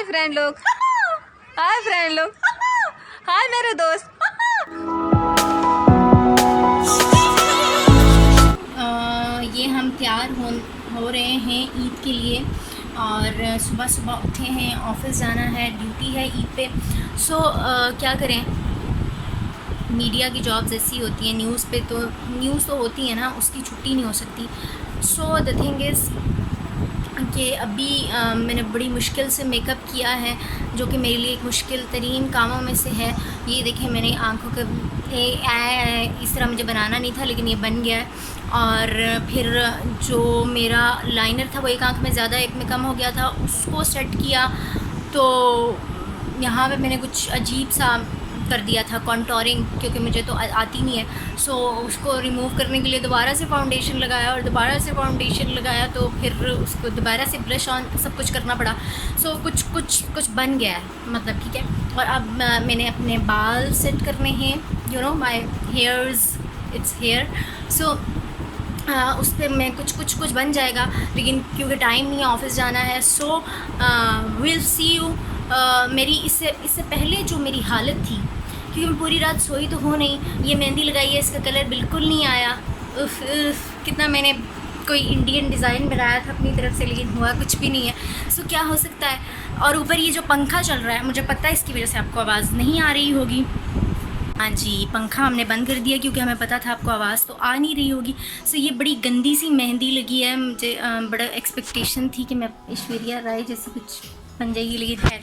Friend लोग, hi friend लोग, हाय मेरे दोस्त। ये हम तैयार हो रहे हैं ईद के लिए और सुबह सुबह उठे हैं, ऑफिस जाना है, ड्यूटी है ईद पे। क्या करें, मीडिया की जॉब्स ऐसी होती हैं, न्यूज़ तो होती है ना, उसकी छुट्टी नहीं हो सकती। सो द थिंग इज़ कि अभी मैंने बड़ी मुश्किल से मेकअप किया है, जो कि मेरे लिए एक मुश्किल तरीन कामों में से है। ये देखें, मैंने आँखों के इस तरह मुझे बनाना नहीं था, लेकिन ये बन गया है। और फिर जो मेरा लाइनर था वो एक आँख में ज़्यादा एक में कम हो गया था, उसको सेट किया। तो यहाँ पे मैंने कुछ अजीब सा कर दिया था कॉन्टोरिंग, क्योंकि मुझे तो आती नहीं है। सो उसको रिमूव करने के लिए दोबारा से फाउंडेशन लगाया और दोबारा से फाउंडेशन लगाया, तो फिर उसको दोबारा से ब्रश ऑन सब कुछ करना पड़ा। सो कुछ बन गया है, मतलब ठीक है। और अब मैंने अपने बाल सेट करने हैं, you know my hairs, it's hair. So उस पर मैं कुछ बन जाएगा, लेकिन क्योंकि टाइम नहीं है, ऑफिस जाना है। So will see you. मेरी इससे पहले जो मेरी हालत थी, क्योंकि मैं पूरी रात सोई तो हो नहीं, ये मेहंदी लगाई है, इसका कलर बिल्कुल नहीं आया। उफ, कितना मैंने कोई इंडियन डिज़ाइन बनाया था अपनी तरफ से, लेकिन हुआ कुछ भी नहीं है। सो क्या हो सकता है। और ऊपर ये जो पंखा चल रहा है, मुझे पता है इसकी वजह से आपको आवाज़ नहीं आ रही होगी। हाँ जी, पंखा हमने बंद कर दिया क्योंकि हमें पता था आपको आवाज़ तो आ नहीं रही होगी। सो ये बड़ी गंदी सी मेहंदी लगी है। मुझे बड़ा एक्सपेक्टेशन थी कि मैं ऐश्वर्या राय जैसी कुछ बन जाएगी, लेकिन खैर।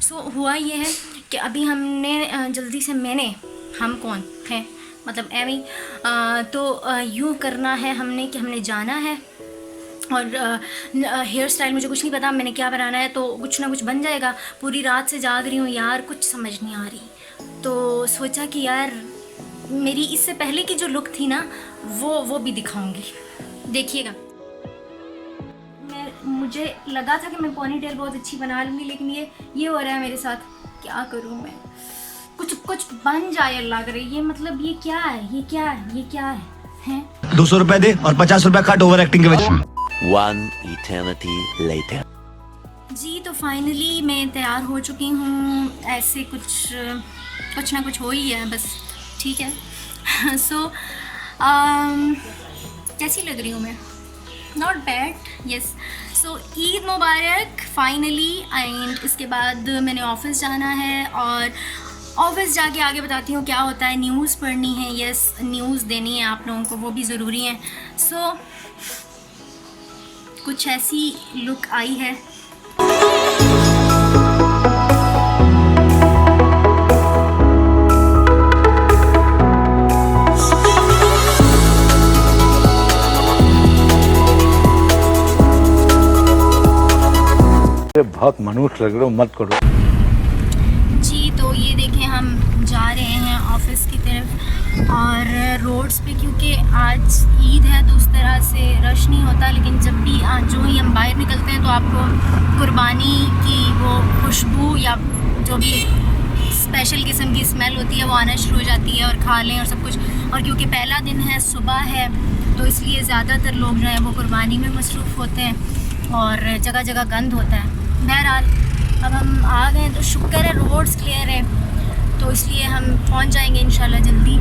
सो हुआ ये है कि अभी हमने जल्दी से हम कौन हैं, मतलब एवी, तो यूँ करना है हमने कि हमने जाना है। और हेयर स्टाइल मुझे कुछ नहीं पता मैंने क्या बनाना है, तो कुछ ना कुछ बन जाएगा। पूरी रात से जाग रही हूँ यार, कुछ समझ नहीं आ रही। तो सोचा कि यार मेरी इससे पहले की जो लुक थी ना, वो भी दिखाऊंगी, देखिएगा। मुझे लगा था कि मैं पोनीटेल बहुत अच्छी बना लूँगी, लेकिन ये हो रहा है मेरे साथ। क्या करूँ मैं, कुछ बन जाए अल्लाह करे। ये मतलब ये क्या है हैं? 200 रुपए दे और 50 रुपए काट ओवर एक्टिंग के वजह। One eternity later. जी, तो फाइनली मैं तैयार हो चुकी हूँ। ऐसे कुछ ना कुछ हो ही है, बस ठीक है। सो कैसी लग रही हूँ मैं? Not bad, yes. So Eid Mubarak finally. And इसके बाद मैंने ऑफिस जाना है, और ऑफिस जाके आगे बताती हूँ क्या होता है। न्यूज़ पढ़नी है, यस, न्यूज़ देनी है आप लोगों को, वो भी ज़रूरी है। सो कुछ ऐसी लुक आई है। बहुत मनुष्य लग रहे हो, मत करो जी, तो ये देखें हम जा रहे हैं ऑफिस की तरफ, और रोड्स पे क्योंकि आज ईद है तो उस तरह से रश नहीं होता, लेकिन जब भी जो ही हम बाहर निकलते हैं तो आपको कुर्बानी की वो खुशबू या जो भी स्पेशल किस्म की स्मेल होती है वो आना शुरू हो जाती है, और खा लें और सब कुछ। और क्योंकि पहला दिन है, सुबह है, तो इसलिए ज़्यादातर लोग जो हैं वो कुर्बानी में मसरूफ़ होते हैं और जगह जगह गंद होता है। बहरहाल अब हम आ गए तो शुक्र है रोड्स क्लियर है, तो इसलिए हम पहुंच जाएंगे इंशाल्लाह जल्दी।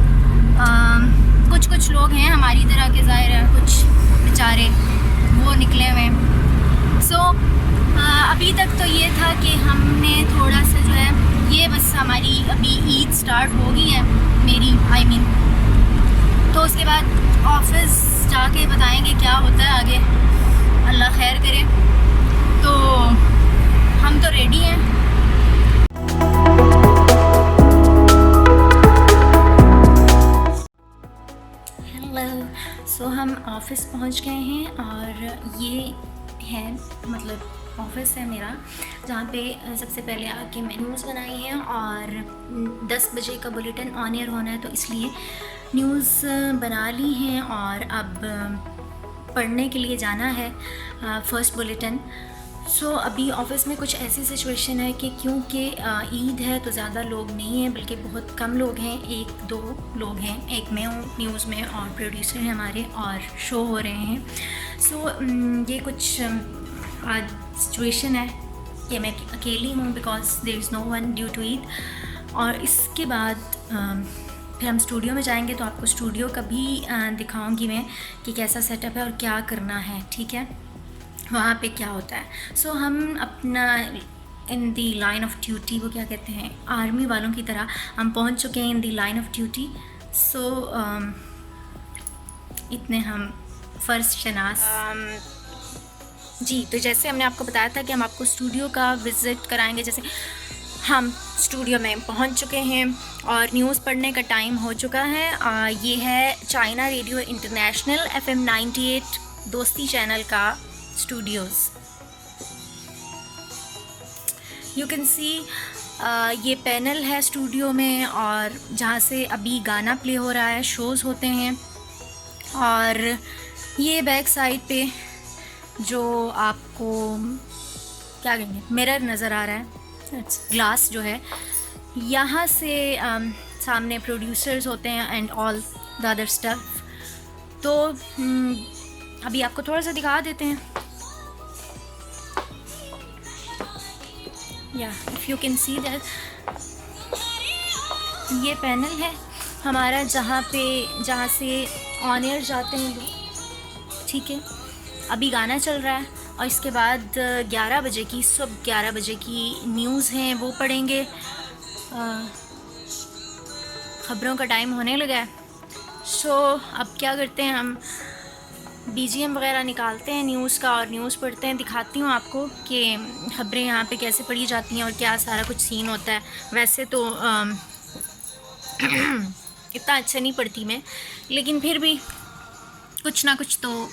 कुछ लोग हैं हमारी तरह के, ज़ाहिर है, कुछ बेचारे वो निकले हुए। सो अभी तक तो ये था कि हमने थोड़ा सा जो है, ये बस हमारी अभी ईद स्टार्ट हो गई है मेरी, आई मीन। तो उसके बाद ऑफिस जाके बताएंगे क्या होता है आगे, अल्लाह खैर करे। तो हम तो रेडी हैं। हेलो, सो हम ऑफिस पहुंच गए हैं, और ये है मतलब ऑफिस है मेरा, जहाँ पे सबसे पहले आके मैं न्यूज़ बनाई है, और 10 बजे का बुलेटिन ऑन एयर होना है, तो इसलिए न्यूज़ बना ली हैं। और अब पढ़ने के लिए जाना है फर्स्ट बुलेटिन। सो अभी ऑफ़िस में कुछ ऐसी सिचुएशन है कि क्योंकि ईद है तो ज़्यादा लोग नहीं हैं, बल्कि बहुत कम लोग हैं, 1-2 लोग हैं। एक मैं हूँ न्यूज़ में, और प्रोड्यूसर हैं हमारे, और शो हो रहे हैं। सो ये कुछ आज सिचुएशन है कि मैं अकेली हूँ because there is no one due to Eid. और इसके बाद फिर हम स्टूडियो में जाएंगे, तो आपको स्टूडियो का भी दिखाऊंगी मैं कि कैसा सेटअप है और क्या करना है, ठीक है, वहाँ पे क्या होता है। सो हम अपना इन दी लाइन ऑफ ड्यूटी, वो क्या कहते हैं, आर्मी वालों की तरह हम पहुँच चुके हैं इन दी लाइन ऑफ ड्यूटी। सो इतने हम फ़र्स्ट शनास जी। तो जैसे हमने आपको बताया था कि हम आपको स्टूडियो का विज़िट कराएंगे, जैसे हम स्टूडियो में पहुंच चुके हैं और न्यूज़ पढ़ने का टाइम हो चुका है। ये है चाइना रेडियो इंटरनेशनल FM 98 दोस्ती चैनल का स्टूडियोज़। यू कैन सी ये पैनल है स्टूडियो में, और जहाँ से अभी गाना प्ले हो रहा है, शोज़ होते हैं। और ये बैक साइड पे जो आपको क्या कहेंगे, मिरर नज़र आ रहा है, ग्लास जो है, यहाँ से सामने प्रोड्यूसर्स होते हैं and all the other stuff. तो अभी आपको थोड़ा सा दिखा देते हैं। या if you can see that, ये पैनल है हमारा जहाँ से ऑन एयर जाते हैं लोग, ठीक है। अभी गाना चल रहा है और इसके बाद 11 बजे की, सुबह 11 बजे की न्यूज़ हैं, वो पढ़ेंगे। ख़बरों का टाइम होने लगा है। सो अब क्या करते हैं, हम BGM वगैरह निकालते हैं न्यूज़ का और न्यूज़ पढ़ते हैं। दिखाती हूँ आपको कि ख़बरें यहाँ पे कैसे पढ़ी जाती हैं और क्या सारा कुछ सीन होता है। वैसे तो इतना अच्छा नहीं पढ़ती मैं, लेकिन फिर भी कुछ ना कुछ तो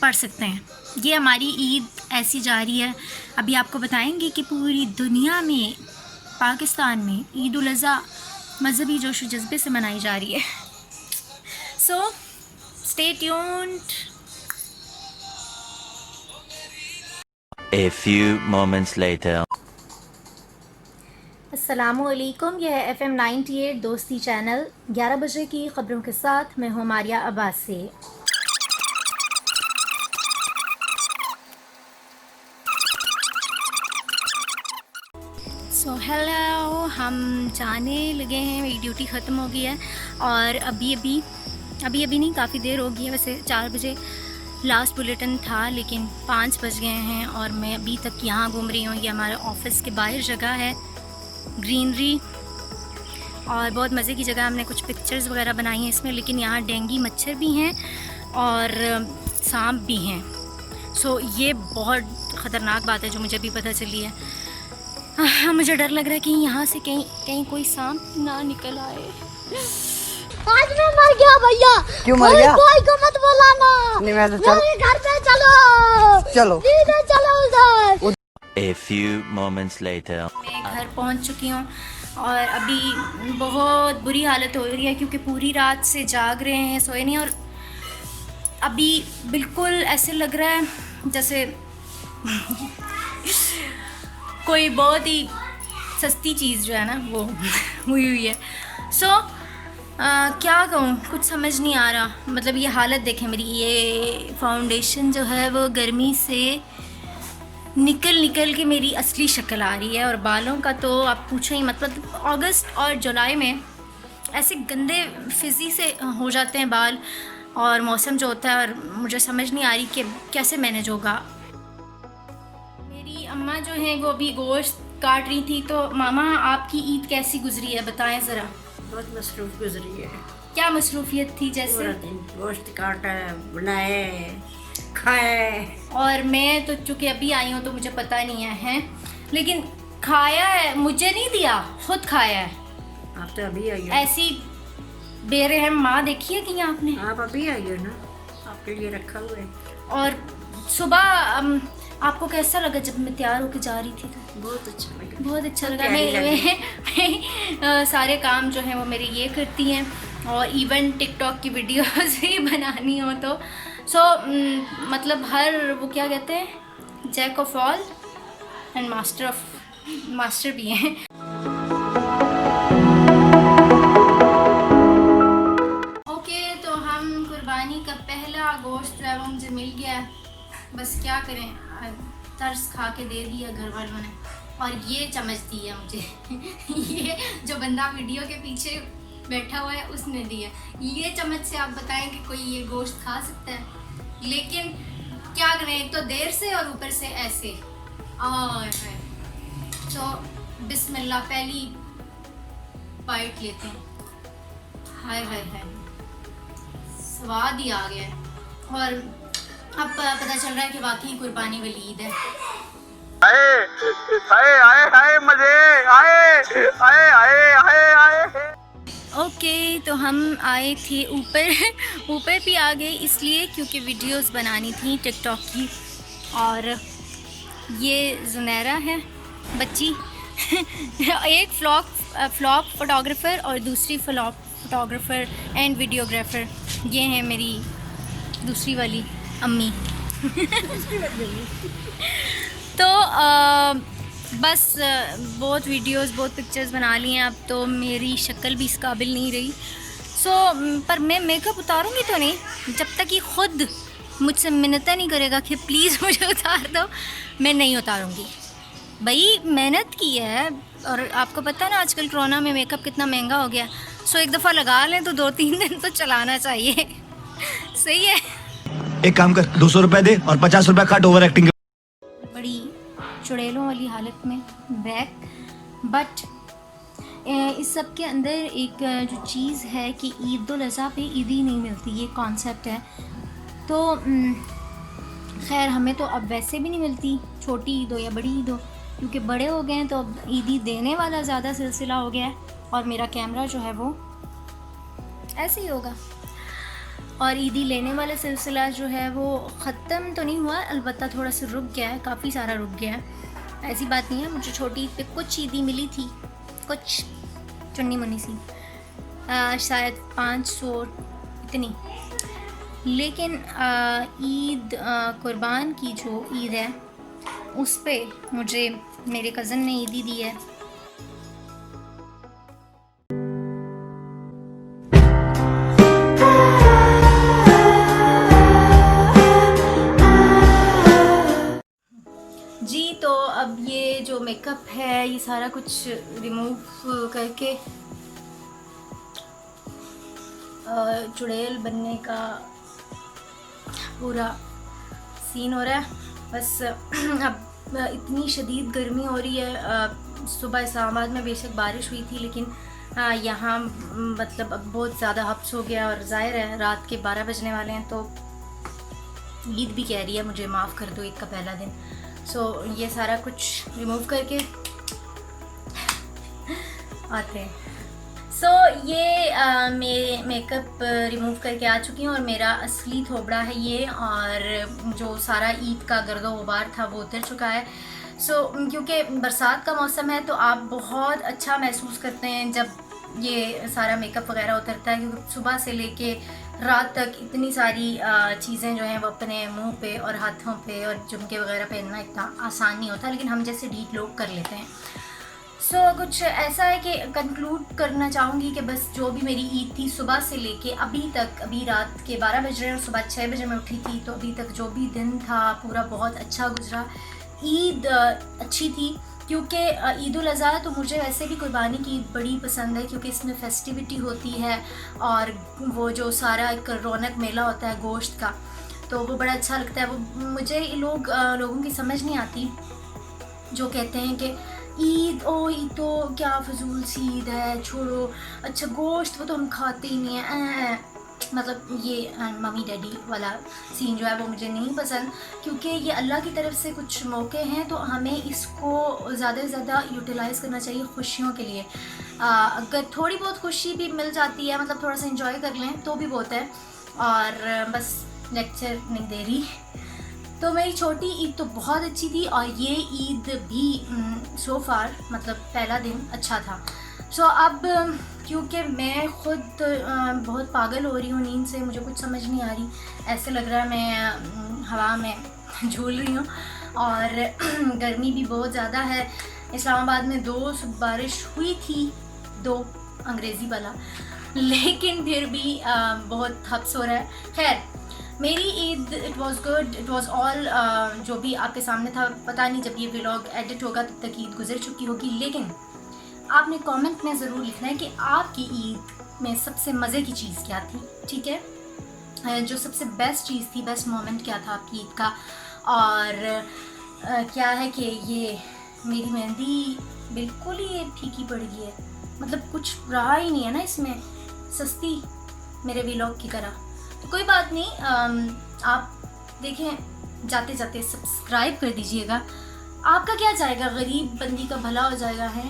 पढ़ सकते हैं। ये हमारी ईद ऐसी जा रही है। अभी आपको बताएंगे कि पूरी दुनिया में, पाकिस्तान में ईद उल अज़हा मज़हबी जोश व जज्बे से मनाई जा रही है। So stay tuned. A few moments later. अस्सलामुअलैकुम, यह है FM 98 दोस्ती चैनल। 11 बजे की ख़बरों के साथ मैं हूँ मारिया अब्बास से। सो हेलो, हम जाने लगे हैं, मेरी ड्यूटी ख़त्म हो गई है और अभी नहीं, काफ़ी देर हो गई है। वैसे 4 बजे लास्ट बुलेटिन था, लेकिन 5 बज गए हैं और मैं अभी तक यहाँ घूम रही हूँ। ये हमारे ऑफिस के बाहर जगह है, ग्रीनरी और बहुत मज़े की जगह। हमने कुछ पिक्चर्स वगैरह बनाई हैं इसमें, लेकिन यहाँ डेंगू मच्छर भी हैं और सांप भी हैं। सो ये बहुत ख़तरनाक बात है जो मुझे भी पता चली है। मुझे डर लग रहा है कि यहाँ से कहीं कोई सांप ना निकल आए। आज मैं मर गया भैया। क्यों मर गया? कोई को मत बुलाना। नहीं, मैं तो चल। घर पे चलो सीधे चलो उधर। A few moments later. मैं घर पहुँच चुकी हूँ और अभी बहुत बुरी हालत हो रही है क्योंकि पूरी रात से जाग रहे हैं, सोए नहीं। और अभी बिल्कुल ऐसे लग रहा है जैसे कोई बहुत ही सस्ती चीज़ जो है ना वो हुई है। सो क्या कहूँ, कुछ समझ नहीं आ रहा। मतलब ये हालत देखें मेरी, ये फाउंडेशन जो है वो गर्मी से निकल के मेरी असली शक्ल आ रही है। और बालों का तो आप पूछो ही मत। मतलब अगस्त और जुलाई में ऐसे गंदे फिज़ी से हो जाते हैं बाल, और मौसम जो होता है, और मुझे समझ नहीं आ रही कि कैसे मैनेज होगा। मेरी अम्मा जो हैं वो अभी गोश्त काट रही थी। तो मामा, आपकी ईद कैसी गुजरी है, बताएं ज़रा। बहुत मसरूफ गुजरी है। क्या मसरूफियत थी? जैसे पूरा दिन गोश्त काटा, बनाए, खाए। और मैं तो चूँकि अभी आई हूँ तो मुझे पता नहीं है, लेकिन खाया है, मुझे नहीं दिया, खुद खाया है। आप तो अभी आई हो। ऐसी बेरहम माँ देखी है कि आपने? आप अभी आई हो ना, आपके लिए रखा हुआ है। और सुबह आपको कैसा लगा जब मैं तैयार होकर जा रही थी? तो बहुत अच्छा लगा। बहुत अच्छा लगा। प्यारी लगी। मैं सारे काम जो हैं वो मेरे ये करती हैं, और इवन टिकटॉक की वीडियोस भी बनानी हो तो मतलब हर वो क्या कहते हैं, jack of all and master भी हैं। ओके, तो हम कुर्बानी का पहला गोश्त जो है वो मुझे मिल गया। बस क्या करें, तरस खा के दे दिया घर वालों ने। और ये चम्मच दी है मुझे ये जो बंदा वीडियो के पीछे बैठा हुआ है उसने दिया। ये चम्मच से आप बताएं कि कोई ये गोश्त खा सकता है, लेकिन क्या करें, तो देर से और ऊपर से ऐसे। और तो बिस्मिल्लाह, पहली बाइट लेते हैं। हाय हाय हाय, स्वाद ही आ गया है। और अब पता चल रहा है कि वाकई कुर्बानी वाली ईद है। ओके, तो हम आए थे ऊपर भी आ गए इसलिए क्योंकि वीडियोस बनानी थी टिकटॉक की। और ये जुनैरा है बच्ची एक फ्लॉग फोटोग्राफ़र और दूसरी फ्लॉग फोटोग्राफ़र एंड वीडियोग्राफ़र। ये हैं मेरी दूसरी वाली अम्मी तो बस बहुत वीडियोस बहुत पिक्चर्स बना ली हैं। अब तो मेरी शक्ल भी इस काबिल नहीं रही। पर मैं मेकअप उतारूंगी तो नहीं जब तक ये ख़ुद मुझसे मिन्नतें नहीं करेगा कि प्लीज़ मुझे उतार दो, मैं नहीं उतारूंगी। भाई मेहनत की है, और आपको पता है ना आजकल कोरोना में मेकअप कितना महंगा हो गया। एक दफ़ा लगा लें तो 2-3 दिन तो चलाना चाहिए सही है। एक काम कर, 200 रुपए दे और 50 रुपए काट ओवर एक्टिंग। बड़ी चुड़ैलों वाली हालत में बैक, बट इस सब के अंदर एक जो चीज़ है कि ईद उल अज़हा पे ईदी नहीं मिलती, ये कॉन्सेप्ट है। तो खैर हमें तो अब वैसे भी नहीं मिलती, छोटी ईद हो या बड़ी ईद हो, क्योंकि बड़े हो गए हैं तो अब ईदी देने वाला ज़्यादा सिलसिला हो गया है। और मेरा कैमरा जो है वो ऐसे ही होगा, और ईदी लेने वाला सिलसिला जो है वो ख़त्म तो नहीं हुआ, अलबत्ता थोड़ा सा रुक गया है, काफ़ी सारा रुक गया है। ऐसी बात नहीं है, मुझे छोटी ईद पे कुछ ईदी मिली थी, कुछ चुन्नी मुन्नी सी, शायद 500 इतनी। लेकिन ईद कुर्बान की जो ईद है उस पे मुझे मेरे कज़न ने ईदी दी है। जी, तो अब ये जो मेकअप है ये सारा कुछ रिमूव करके चुड़ैल बनने का पूरा सीन हो रहा है। बस अब इतनी शदीद गर्मी हो रही है। सुबह इस्लामाबाद में बेशक बारिश हुई थी, लेकिन यहाँ मतलब अब बहुत ज़्यादा हब्स हो गया, और ज़ाहिर है रात के 12 बजने वाले हैं, तो ईद भी कह रही है मुझे माफ़ कर दो, ईद का पहला दिन। ये सारा कुछ रिमूव करके आते हैं। ये मेरे मेकअप रिमूव करके आ चुकी हूँ, और मेरा असली थोबड़ा है ये, और जो सारा ईद का गर्दो गुबार था वो उतर चुका है। क्योंकि बरसात का मौसम है तो आप बहुत अच्छा महसूस करते हैं जब ये सारा मेकअप वगैरह उतरता है, क्योंकि सुबह से लेके रात तक इतनी सारी चीज़ें जो हैं वो अपने मुंह पे और हाथों पे और झुमके वगैरह पहनना इतना आसान नहीं होता, लेकिन हम जैसे ढीठ लोग कर लेते हैं। कुछ ऐसा है कि कंक्लूड करना चाहूँगी कि बस जो भी मेरी ईद थी सुबह से लेके अभी तक, अभी रात के 12 बज रहे हैं और सुबह 6 बजे मैं उठी थी, तो अभी तक जो भी दिन था पूरा बहुत अच्छा गुजरा। ईद अच्छी थी, क्योंकि ईद उल अज़हा तो मुझे वैसे भी कुर्बानी की ईद बड़ी पसंद है, क्योंकि इसमें फेस्टिविटी होती है और वो जो सारा एक रौनक मेला होता है गोश्त का, तो वो बड़ा अच्छा लगता है। वो मुझे लोगों की समझ नहीं आती जो कहते हैं कि ईद ईद तो क्या फजूल सी ईद है, छोड़ो, अच्छा गोश्त वो तो हम खाते ही नहीं हैं। मतलब ये मम्मी डैडी वाला सीन जो है वो मुझे नहीं पसंद, क्योंकि ये अल्लाह की तरफ से कुछ मौके हैं, तो हमें इसको ज़्यादा से ज़्यादा यूटिलाइज़ करना चाहिए खुशियों के लिए। अगर थोड़ी बहुत खुशी भी मिल जाती है, मतलब थोड़ा सा एंजॉय कर लें तो भी बहुत है। और बस लेक्चर नहीं दे रही, तो मेरी छोटी ईद तो बहुत अच्छी थी, और ये ईद भी सो फार मतलब पहला दिन अच्छा था। अब क्योंकि मैं ख़ुद बहुत पागल हो रही हूँ नींद से, मुझे कुछ समझ नहीं आ रही, ऐसे लग रहा है मैं हवा में झूल रही हूँ, और गर्मी भी बहुत ज़्यादा है। इस्लामाबाद में 2 बारिश हुई थी, 2 अंग्रेज़ी वाला, लेकिन फिर भी बहुत हब्स हो रहा है। खैर, मेरी Eid it was good, it was all जो भी आपके सामने था। पता नहीं जब ये व्लॉग एडिट होगा तब तक ईद गुजर चुकी होगी, लेकिन आपने कमेंट में ज़रूर लिखना है कि आपकी ईद में सबसे मज़े की चीज़ क्या थी, ठीक है, जो सबसे बेस्ट चीज़ थी, बेस्ट मोमेंट क्या था आपकी ईद का। और क्या है कि ये मेरी मेहंदी बिल्कुल ही फीकी पड़ गई है, मतलब कुछ रहा ही नहीं है ना इसमें, सस्ती मेरे व्लॉग की तरह। तो कोई बात नहीं, आप देखें जाते जाते सब्सक्राइब कर दीजिएगा, आपका क्या जाएगा, गरीब बंदी का भला हो जाएगा है।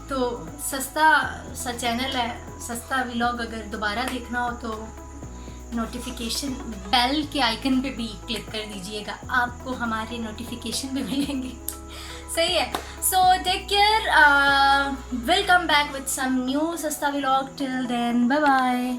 तो सस्ता सा चैनल है, सस्ता व्लॉग अगर दोबारा देखना हो तो नोटिफिकेशन बेल के आइकन पे भी क्लिक कर दीजिएगा, आपको हमारे नोटिफिकेशन भी मिलेंगे। सही है। So take care, will come back with some new सस्ता vlog, till then bye bye.